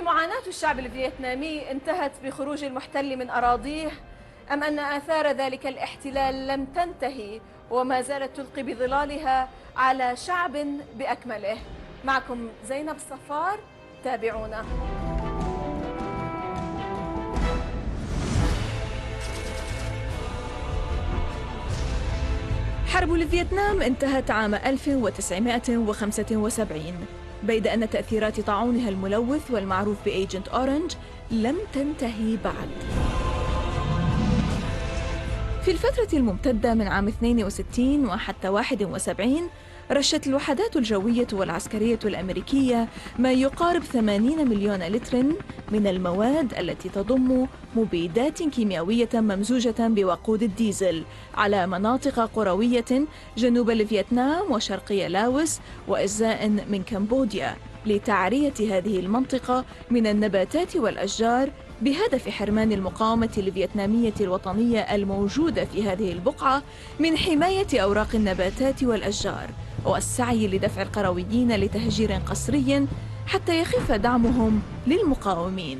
هل معاناة الشعب الفيتنامي انتهت بخروج المحتل من أراضيه، أم أن آثار ذلك الاحتلال لم تنتهي وما زالت تلقي بظلالها على شعب بأكمله؟ معكم زينب الصفار، تابعونا. حرب الفيتنام انتهت عام 1975، بيد أن تأثيرات طاعونها الملوث والمعروف بايجنت أورنج لم تنتهي بعد. في الفترة الممتدة من عام 62 وحتى 71 رشت الوحدات الجوية والعسكرية الأميركية ما يقارب 80 مليون لتر من المواد التي تضم مبيدات كيمياوية ممزوجة بوقود الديزل على مناطق قروية جنوب الفيتنام وشرقي لاوس وأجزاء من كمبوديا، لتعرية هذه المنطقة من النباتات والأشجار بهدف حرمان المقاومة الفيتنامية الوطنية الموجودة في هذه البقعة من حماية أوراق النباتات والأشجار، والسعي لدفع القرويين لتهجير قسري حتى يخف دعمهم للمقاومين.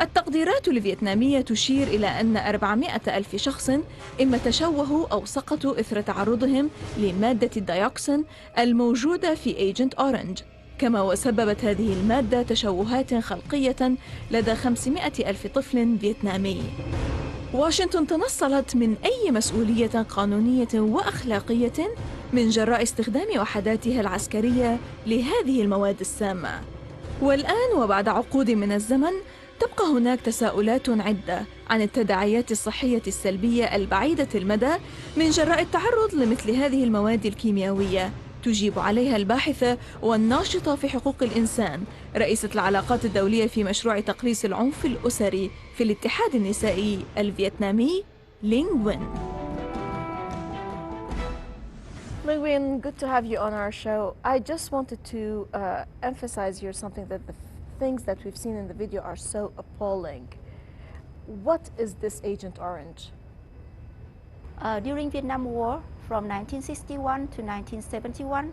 التقديرات الفيتنامية تشير إلى أن 400 ألف شخص إما تشوهوا أو سقطوا إثر تعرضهم لمادة الديوكسين الموجودة في ايجنت أورنج، كما وسببت هذه المادة تشوهات خلقية لدى 500 ألف طفل فيتنامي. واشنطن تنصلت من أي مسؤولية قانونية وأخلاقية من جراء استخدام وحداتها العسكرية لهذه المواد السامة. والآن وبعد عقود من الزمن تبقى هناك تساؤلات عدة عن التداعيات الصحية السلبية البعيدة المدى من جراء التعرض لمثل هذه المواد الكيميائية، تجيب عليها الباحثة والناشطة في حقوق الإنسان رئيسة العلاقات الدولية في مشروع تقليص العنف الأسري في الإتحاد النسائي الفيتنامي نغوين. Nغوين, good to have you on our show. I just wanted to emphasize here something that the things that we've seen in the video are so appalling. What is this Agent Orange? During Vietnam War, from 1961 to 1971,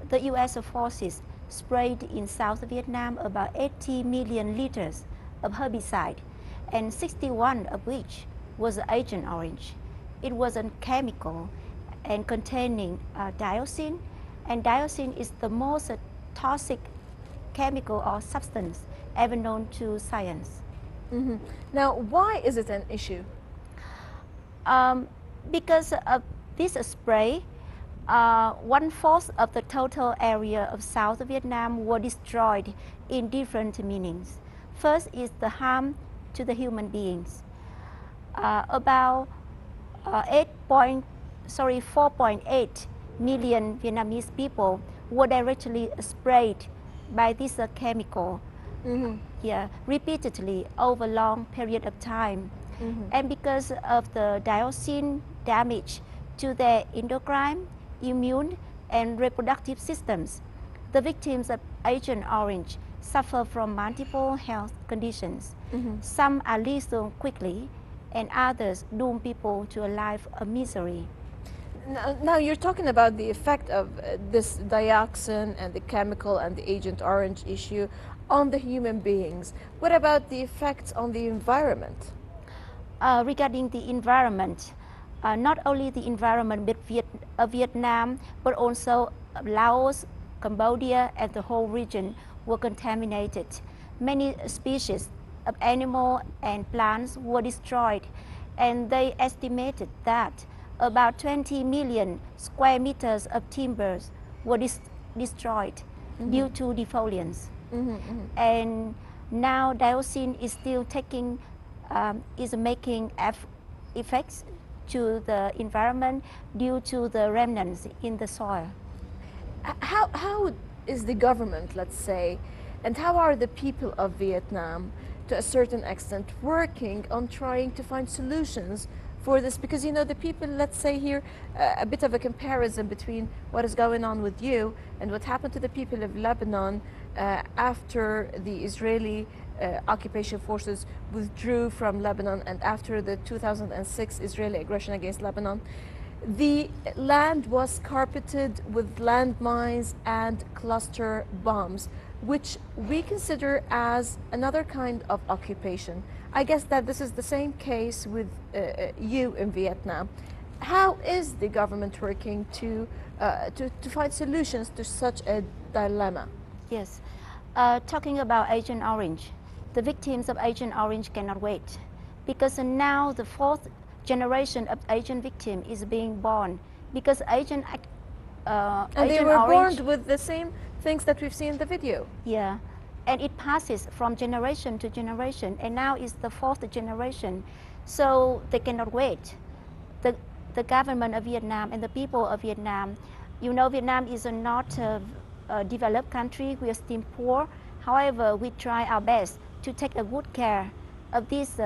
the U.S. forces sprayed in South Vietnam about 80 million liters of herbicide, and 61 of which was Agent Orange. It was a chemical and containing dioxin, and dioxin is the most toxic chemical or substance ever known to science. Mm-hmm. Now, why is it an issue? Because of this spray, 1/4 of the total area of South Vietnam were destroyed in different meanings. First is the harm to the human beings. About 4.8 million Vietnamese people were directly sprayed by this chemical, repeatedly over a long period of time. And because of the dioxin damage to their endocrine, immune, and reproductive systems, the victims of Agent Orange suffer from multiple health conditions. Some are lethal quickly, and others doom people to a life of misery. Now you're talking about the effect of this dioxin and the chemical and the Agent Orange issue on the human beings. What about the effects on the environment? Regarding the environment, not only the environment of Vietnam, but also Laos, Cambodia, and the whole region were contaminated. Many species of animal and plants were destroyed, and they estimated that about 20 million square meters of timbers were destroyed due to defoliants. And now dioxin is still making effects to the environment due to the remnants in the soil. How is the government, let's say, and how are the people of Vietnam to a certain extent working on trying to find solutions for this? Because, you know, the people, let's say here, a bit of a comparison between what is going on with you and what happened to the people of Lebanon after the Israeli occupation forces withdrew from Lebanon and after the 2006 Israeli aggression against Lebanon. The land was carpeted with landmines and cluster bombs, which we consider as another kind of occupation. I guess that this is the same case with you in Vietnam. How is the government working to find solutions to such a dilemma? Yes. Talking about Agent Orange, the victims of Agent Orange cannot wait because now the fourth generation of Agent victim is being born because And they Agent were Orange, born with the same things that we've seen in the video. yeah, and it passes from generation to generation, and now it's the fourth generation, so they cannot wait. The government of Vietnam and the people of Vietnam, you know, Vietnam is not a developed country. We are still poor. However, we try our best to take a good care of these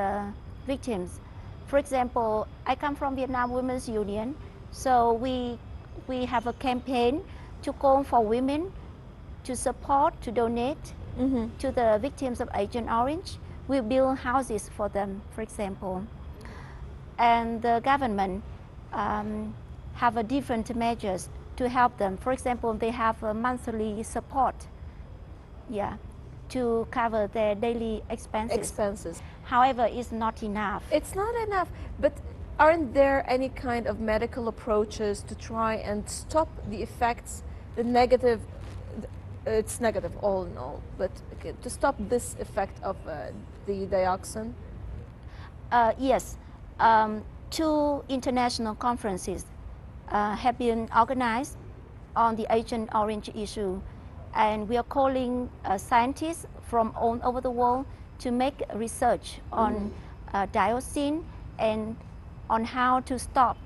victims. For example, I come from Vietnam Women's Union, so we have a campaign to call for women to support, to donate to the victims of Agent Orange. We build houses for them, for example. And the government have a different measures to help them. For example, they have a monthly support, to cover their daily expenses. However, it's not enough. It's not enough, but aren't there any kind of medical approaches to try and stop the effects, the negative, it's negative all in all, but to stop this effect of the dioxin? Yes, 2 international conferences have been organized on the Agent Orange issue, and we are calling scientists from all over the world to make research on dioxin and on how to stop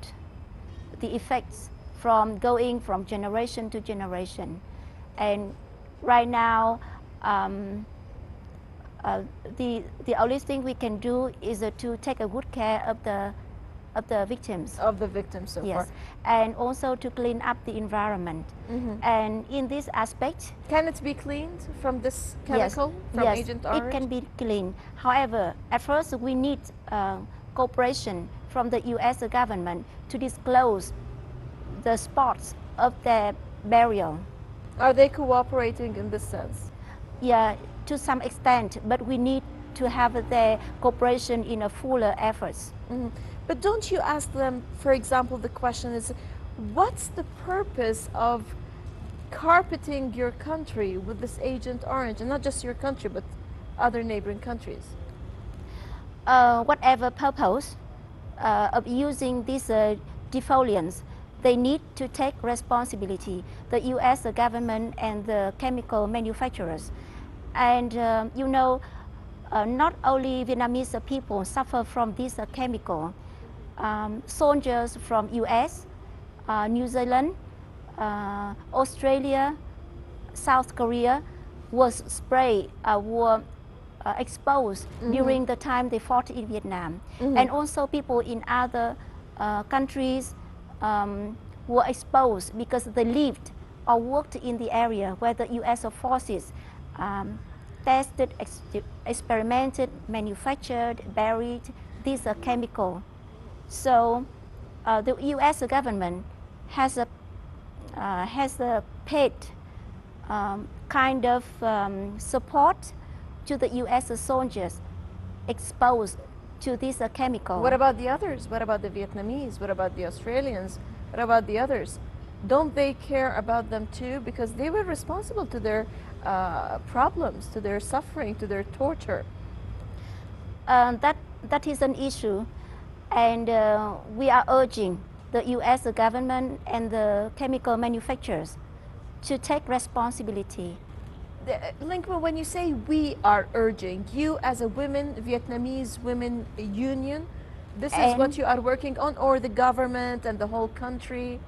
the effects from going from generation to generation. And right now, the only thing we can do is to take a good care of the victims. Of the victims so Yes, far. and also to clean up the environment. And in this aspect, Can it be cleaned from this chemical, from yes, Agent Orange? it can be cleaned. However, at first we need cooperation from the U.S. government to disclose the spots of their burial. Are they cooperating in this sense? Yeah, to some extent, but we need to have their cooperation in a fuller efforts. But don't you ask them, for example, the question is, what's the purpose of carpeting your country with this Agent Orange, and not just your country, but other neighboring countries? Whatever purpose of using these defoliants, they need to take responsibility, the U.S. government and the chemical manufacturers. And you know, not only Vietnamese people suffer from this chemical. Soldiers from U.S., New Zealand, Australia, South Korea was sprayed, were exposed during the time they fought in Vietnam. And also people in other countries were exposed because they lived or worked in the area where the U.S. forces tested, experimented, manufactured, buried this chemical. So the U.S. government has paid kind of support to the U.S. soldiers exposed to this chemical. What about the others? What about the Vietnamese? What about the Australians? What about the others? Don't they care about them too? Because they were responsible to their problems, to their suffering, to their torture. That is an issue. And we are urging the U.S. government and the chemical manufacturers to take responsibility. Linkma, when you say we are urging, you as a Vietnamese women union, this is what you are working on, or the government and the whole country,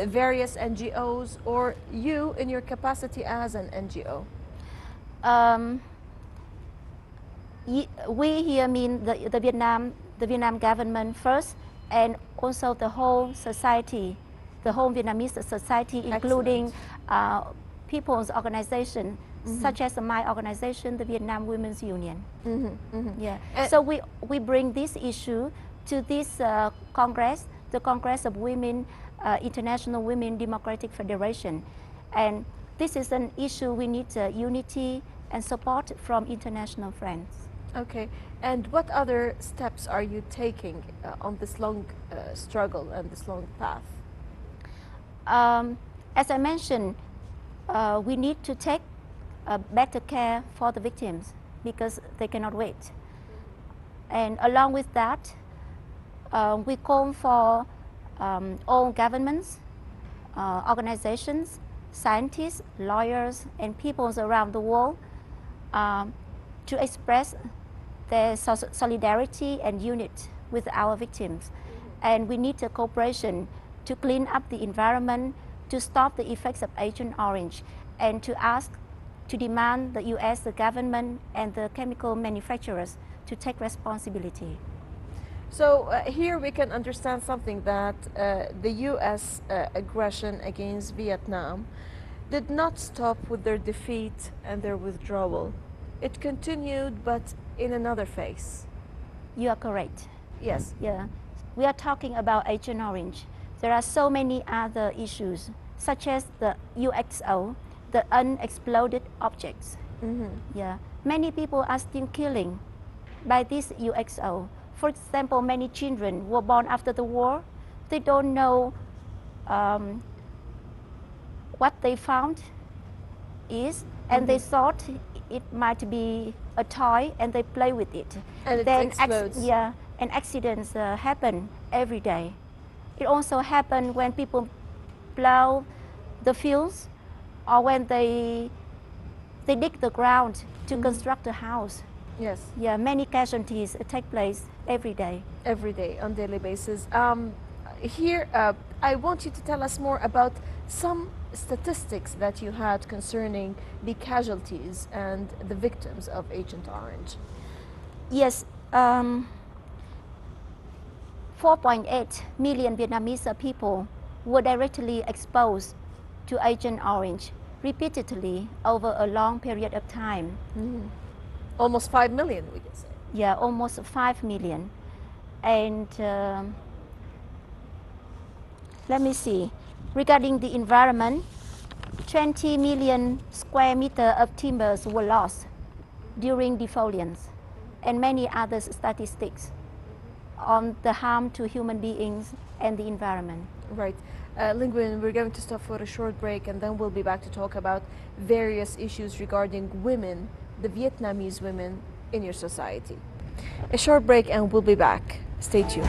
various NGOs, or you in your capacity as an NGO? We here mean the Vietnam government first, and also the whole society, the whole Vietnamese society, including people's organization, such as my organization, the Vietnam Women's Union. Yeah. So we bring this issue to this Congress the Congress of Women, International Women Democratic Federation. And this is an issue we need unity and support from international friends. Okay, and what other steps are you taking on this long struggle and this long path? As I mentioned, we need to take better care for the victims because they cannot wait. And along with that, we call for all governments, organizations, scientists, lawyers, and peoples around the world to express their solidarity and unity with our victims. And we need a cooperation to clean up the environment, to stop the effects of Agent Orange, and to demand the US, the government, and the chemical manufacturers to take responsibility. So here we can understand something, that the US aggression against Vietnam did not stop with their defeat and their withdrawal. It continued, but in another phase. You are correct. Yes. Yeah. We are talking about Agent Orange. There are so many other issues, such as the UXO, the unexploded objects. Yeah. Many people are still killing by this UXO. For example, many children were born after the war. They don't know what they found is, and they thought it might be a toy, and they play with it. And then it explodes. And accidents happen every day. It also happens when people plow the fields, or when they dig the ground to construct a house. Yes. Yeah, many casualties take place every day. Every day, on daily basis. Here, I want you to tell us more about some statistics that you had concerning the casualties and the victims of Agent Orange. Yes, 4.8 million Vietnamese people were directly exposed to Agent Orange repeatedly over a long period of time. Almost 5 million, we can say. Yeah, almost 5 million. And let me see, regarding the environment, 20 million square meters of timbers were lost during defoliants, and many other statistics on the harm to human beings and the environment. Right. Nguyen, we're going to stop for a short break, and then we'll be back to talk about various issues regarding women, the Vietnamese women in your society. A short break and we'll be back. Stay tuned.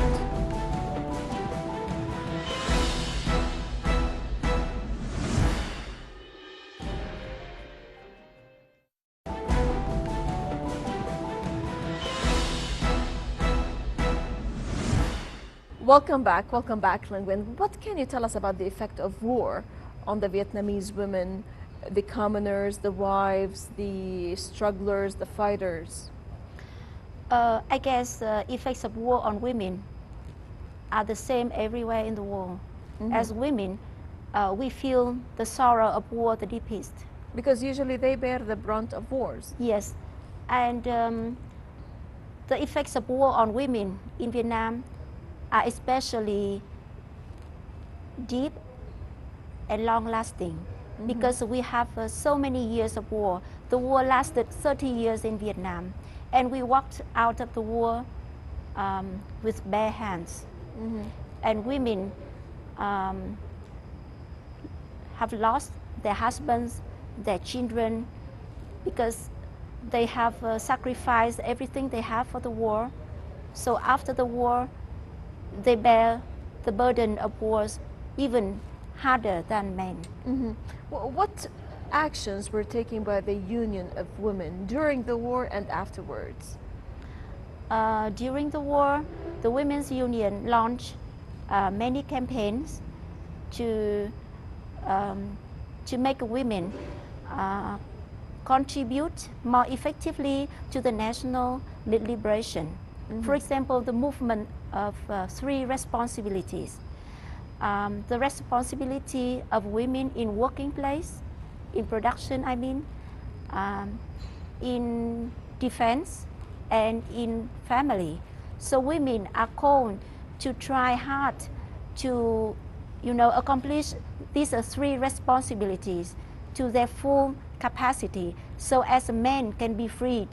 Welcome back, Nguyen. What can you tell us about the effect of war on the Vietnamese women, the commoners, the wives, the strugglers, the fighters? I guess the effects of war on women are the same everywhere in the world. As women, we feel the sorrow of war the deepest. Because usually they bear the brunt of wars. Yes, and the effects of war on women in Vietnam are especially deep and long-lasting because we have so many years of war. The war lasted 30 years in Vietnam, and we walked out of the war with bare hands. And women have lost their husbands, their children, because they have sacrificed everything they have for the war. So after the war, they bear the burden of wars even harder than men. What actions were taken by the Union of Women during the war and afterwards? During the war, the Women's Union launched many campaigns to make women contribute more effectively to the national liberation. For example, the movement of 3 responsibilities. The responsibility of women in working place, in production I mean, in defense, and in family. So women are called to try hard to, you know, accomplish these three responsibilities to their full capacity, so as men can be freed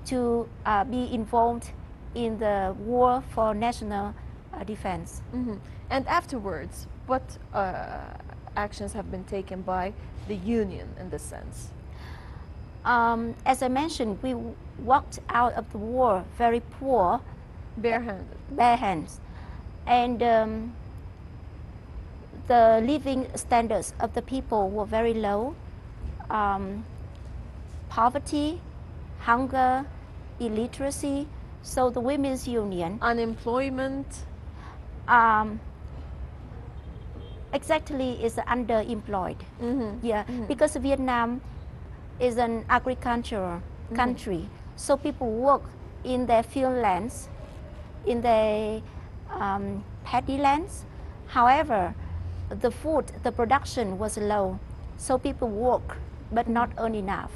to be involved in the war for national defense. And afterwards, what actions have been taken by the union in this sense? As I mentioned, we walked out of the war very poor, Barehanded. bare hands, and the living standards of the people were very low. Poverty, hunger, illiteracy. So the women's union, Unemployment. exactly, is underemployed. Yeah, because Vietnam is an agricultural country, so people work in their field lands, in their paddy lands. However, the food, the production was low, so people work but not earn enough.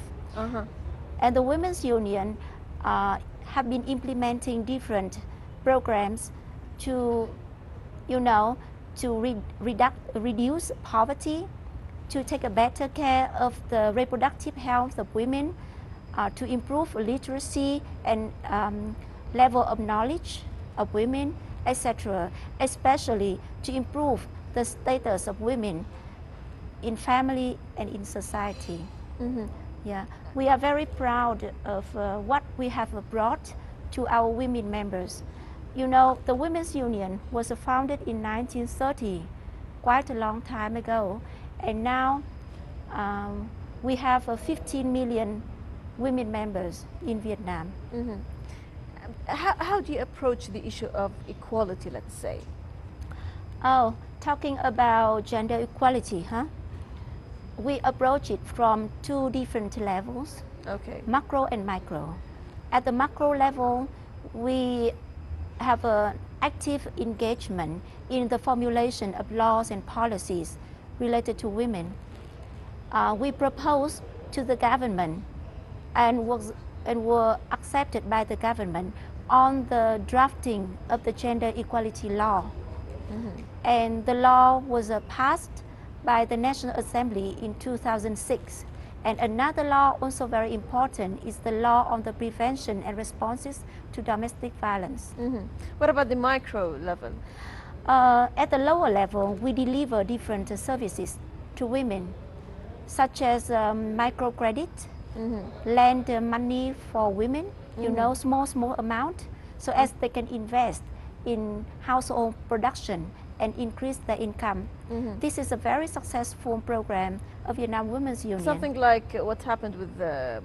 And the women's union have been implementing different programs to, you know, to reduce poverty, to take a better care of the reproductive health of women, to improve literacy and level of knowledge of women, etc., especially to improve the status of women in family and in society. Yeah, we are very proud of what we have brought to our women members. You know, the Women's Union was founded in 1930, quite a long time ago, and now we have 15 million women members in Vietnam. How do you approach the issue of equality, let's say? Oh, talking about gender equality, huh? We approach it from two different levels, Okay. macro and micro. At the macro level, we have an active engagement in the formulation of laws and policies related to women. We propose to the government and were accepted by the government on the drafting of the gender equality law. And the law was passed by the National Assembly in 2006. And another law also very important is the law on the prevention and responses to domestic violence. What about the micro level? At the lower level, we deliver different services to women, such as microcredit, lend money for women, you know, small amount, so as they can invest in household production and increase their income. This is a very successful program of Vietnam Women's Union. Something like what happened with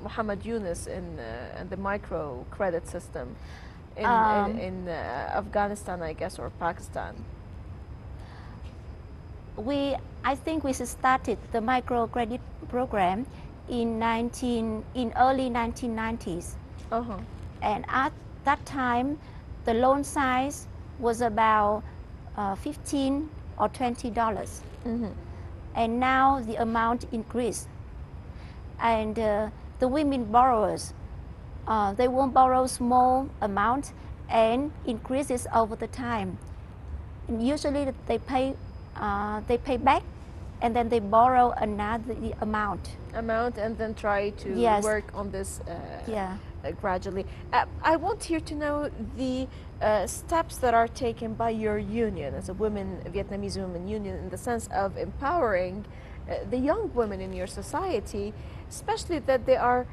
Muhammad Yunus in the micro credit system in Afghanistan, I guess, or Pakistan. I think we started the microcredit program in early 1990s. And at that time, the loan size was about $15 or $20. And now the amount increased. And the women borrowers, they won't borrow small amount and increases over the time. And usually they pay back, and then they borrow another amount And then try to work on this gradually. I want here to know the steps that are taken by your union as a Vietnamese women union, in the sense of empowering the young women in your society, especially that they are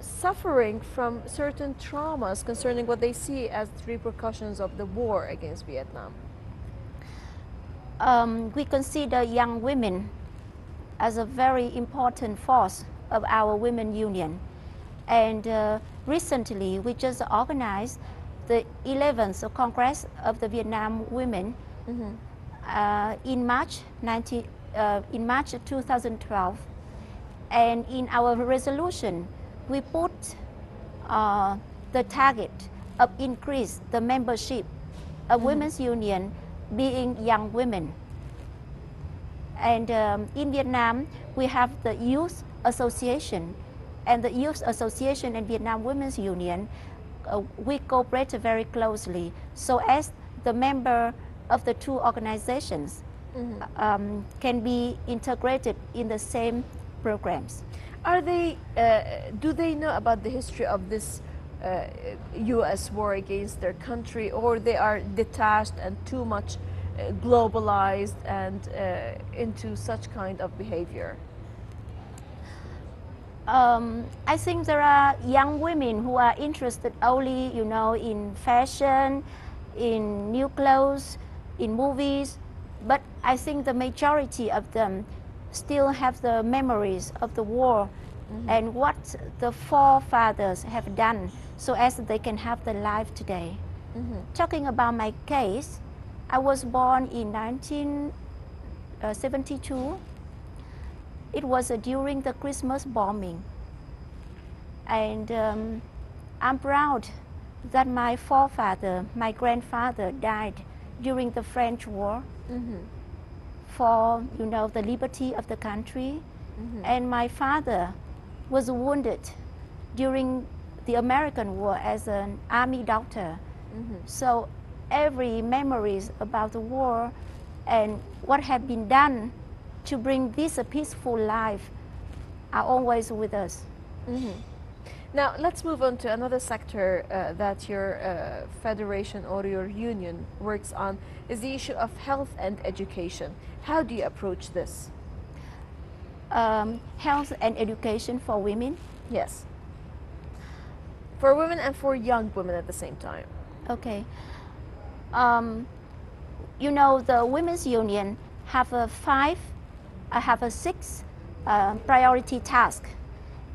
suffering from certain traumas concerning what they see as the repercussions of the war against Vietnam. We consider young women as a very important force of our women union. And recently, we just organized the 11th Congress of the Vietnam Women in March 2012. And in our resolution, we put the target of increase the membership of women's union being young women. And in Vietnam, we have the Youth Association, and the Youth Association and Vietnam Women's Union, we cooperate very closely, so as the member of the two organizations can be integrated in the same programs. Are they, do they know about the history of this U.S. war against their country, or they are detached and too much globalized and into such kind of behavior? I think there are young women who are interested only, you know, in fashion, in new clothes, in movies, but I think the majority of them still have the memories of the war and what the forefathers have done so as they can have the life today. Talking about my case, I was born in 1972. It was during the Christmas bombing. And I'm proud that my forefather, my grandfather, died during the French War for, you know, the liberty of the country. And my father was wounded during the American War as an army doctor. So every memories about the war and what had been done to bring this a peaceful life are always with us. Now let's move on to another sector that your federation or your union works on, is the issue of health and education. How do you approach this? Health and education for women? Yes. For women and for young women at the same time. Okay. You know, the Women's Union have a 6 priority task.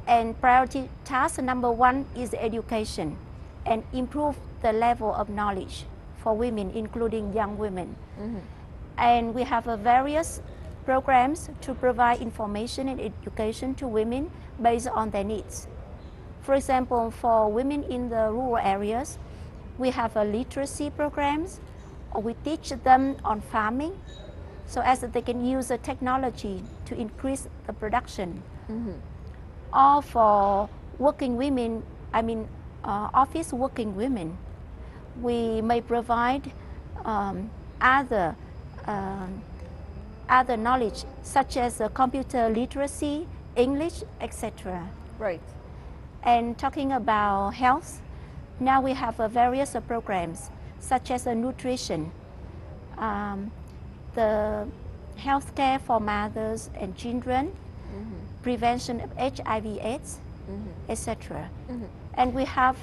And priority task number 1 is education and improve the level of knowledge for women, including young women. And we have various programs to provide information and education to women based on their needs. For example, for women in the rural areas, we have literacy programs, or we teach them on farming so as they can use the technology to increase the production. Or for working women, I mean office working women, we may provide other knowledge such as computer literacy, English, etc. Right. And talking about health, now we have various programs such as nutrition, the health care for mothers and children, prevention of HIV/AIDS, etc. And we have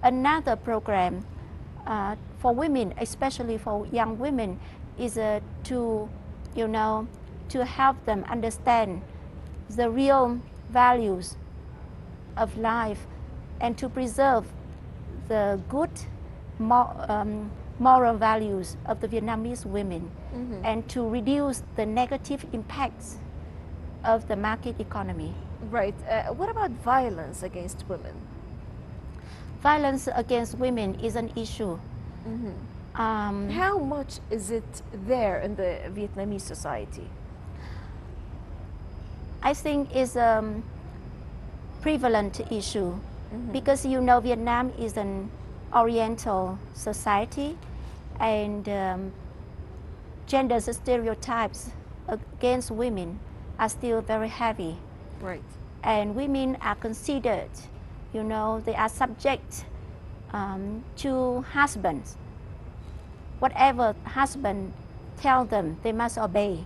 another program for women, especially for young women, is to, you know, to help them understand the real values of life and to preserve the good moral values of the Vietnamese women and to reduce the negative impacts of the market economy. Right. What about violence against women? Violence against women is an issue. How much is it there in the Vietnamese society? I think it's a prevalent issue because, you know, Vietnam is an Oriental society and gender stereotypes against women are still very heavy. Right. And women are considered, you know, they are subject to husbands. Whatever husband tell them, they must obey.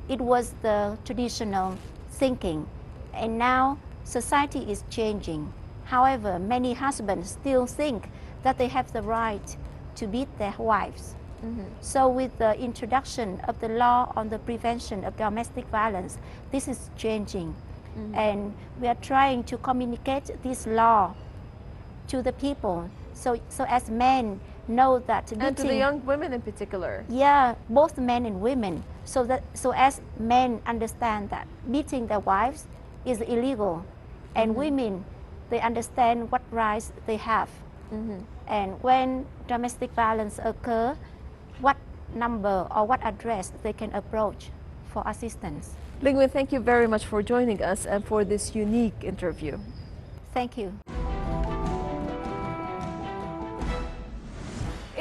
It was the traditional thinking. And now society is changing. However, many husbands still think that they have the right to beat their wives. So with the introduction of the law on the prevention of domestic violence, this is changing. And we are trying to communicate this law to the people so as men know that beating, and to the young women in particular. Yeah, both men and women, so as men understand that beating their wives is illegal, and women, they understand what rights they have. And when domestic violence occur, what number or what address they can approach for assistance. Nغوين, thank you very much for joining us and for this unique interview. Thank you.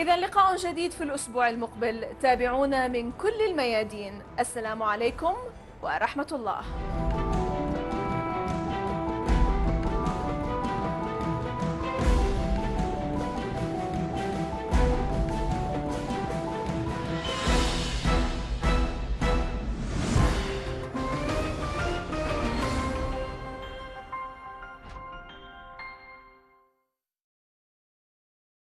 إذا لقاء جديد في الأسبوع المقبل، تابعونا من كل الميادين. السلام عليكم ورحمة الله.